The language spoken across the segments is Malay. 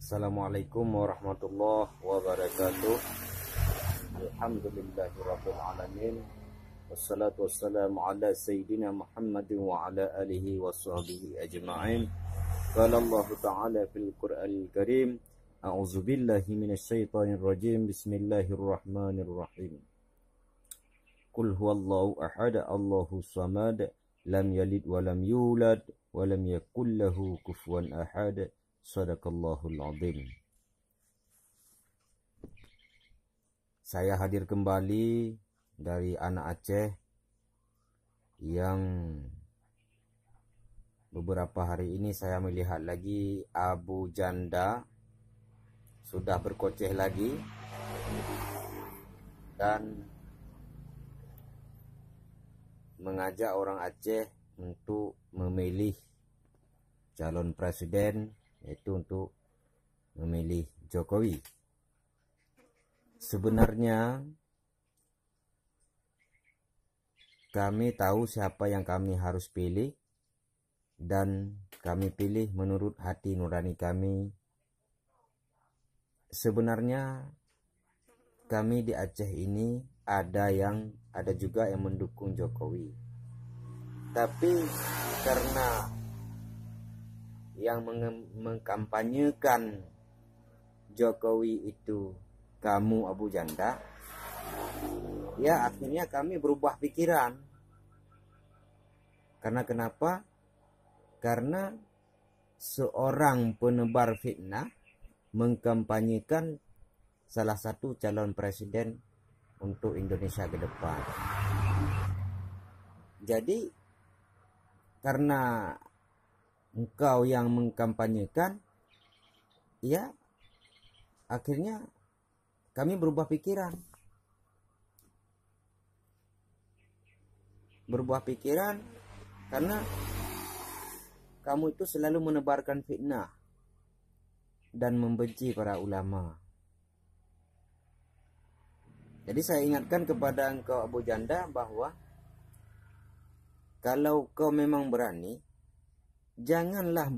Assalamualaikum warahmatullahi wabarakatuh. Alhamdulillahirabbil alamin. Wassalatu wassalamu ala sayyidina Muhammadin wa ala alihi washabbihi ajma'in. Qala Allah Ta'ala fil Qur'anil Karim, a'udzu billahi minasyaitonir rajim. Bismillahirrahmanirrahim. Qul huwallahu ahad, Allahus samad, lam yalid wa lam yulad wa lam yakul lahu kufuwan ahad. Sadaqallahul azim. Saya hadir kembali dari anak Aceh yang beberapa hari ini saya melihat lagi Abu Janda sudah berkoceh lagi dan mengajak orang Aceh untuk memilih calon presiden, yaitu untuk memilih Jokowi. Sebenarnya kami tahu siapa yang kami harus pilih, dan kami pilih menurut hati nurani kami. Sebenarnya kami di Aceh ini ada juga yang mendukung Jokowi, tapi karena yang mengkampanyekan Jokowi itu kamu Abu Janda, ya akhirnya kami berubah pikiran. Karena kenapa? Karena seorang penebar fitnah mengkampanyekan salah satu calon presiden untuk Indonesia ke depan. Jadi karena engkau yang mengkampanyekan, ya akhirnya kami berubah pikiran. Berubah pikiran karena kamu itu selalu menebarkan fitnah dan membenci para ulama. Jadi saya ingatkan kepada engkau Abu Janda bahwa kalau kau memang berani, janganlah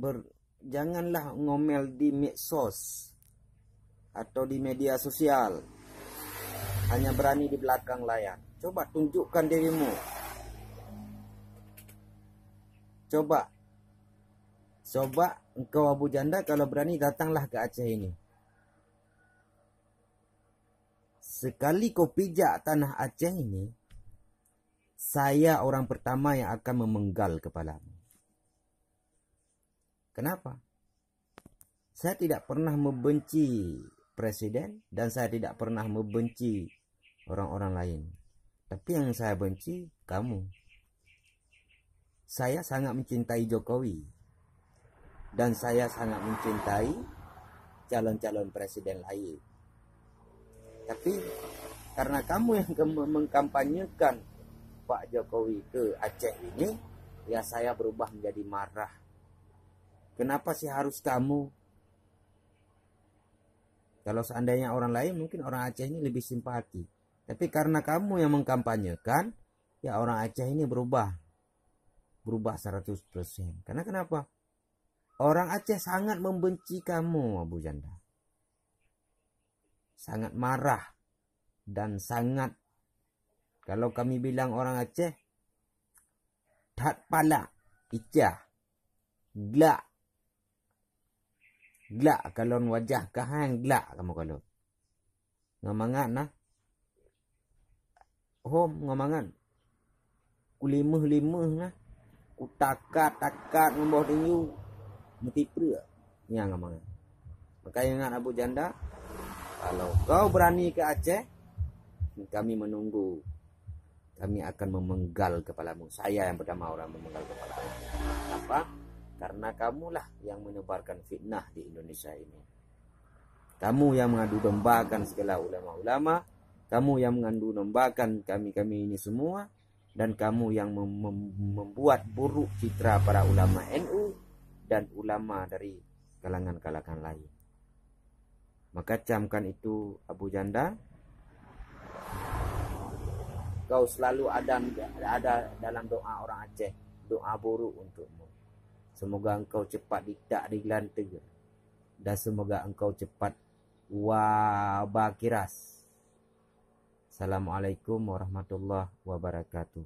ngomel di medsos atau di media sosial. Hanya berani di belakang layar. Coba tunjukkan dirimu. Coba engkau Abu Janda kalau berani, datanglah ke Aceh ini. Sekali kau pijak tanah Aceh ini, saya orang pertama yang akan memenggal kepalamu. Kenapa? Saya tidak pernah membenci presiden dan saya tidak pernah membenci orang-orang lain. Tapi yang saya benci kamu. Saya sangat mencintai Jokowi dan saya sangat mencintai calon-calon presiden lain. Tapi karena kamu yang mengkampanyekan Pak Jokowi ke Aceh ini, ya saya berubah menjadi marah. Kenapa sih harus kamu? Kalau seandainya orang lain, mungkin orang Aceh ini lebih simpati. Tapi karena kamu yang mengkampanyekan, ya orang Aceh ini berubah 100%. Karena kenapa? Orang Aceh sangat membenci kamu, Abu Janda. Sangat marah. Dan sangat, kalau kami bilang orang Aceh, dat pala, icah, glak. Glak kalau wajah kahang glak kamu kalau. Ngamangan nah. Hom ngamangan. Kulimuh nah. Utakat ngembah denyu. Mesti pria. Yang ngamangan. Maka ingat Abu Janda, kalau kau berani ke Aceh, kami menunggu. Kami akan memenggal kepalamu. Saya yang pertama orang memenggal kepalamu. Apa? Karena kamulah yang menyebarkan fitnah di Indonesia ini. Kamu yang mengadu dombakan segala ulama-ulama. Kamu yang mengadu dombakan kami-kami ini semua. Dan kamu yang membuat buruk citra para ulama NU dan ulama dari kalangan-kalangan lain. Maka camkan itu Abu Janda. Kau selalu ada dalam doa orang Aceh. Doa buruk untukmu. Semoga engkau cepat tidak digelantik dan semoga engkau cepat wabakiras. Assalamualaikum warahmatullahi wabarakatuh.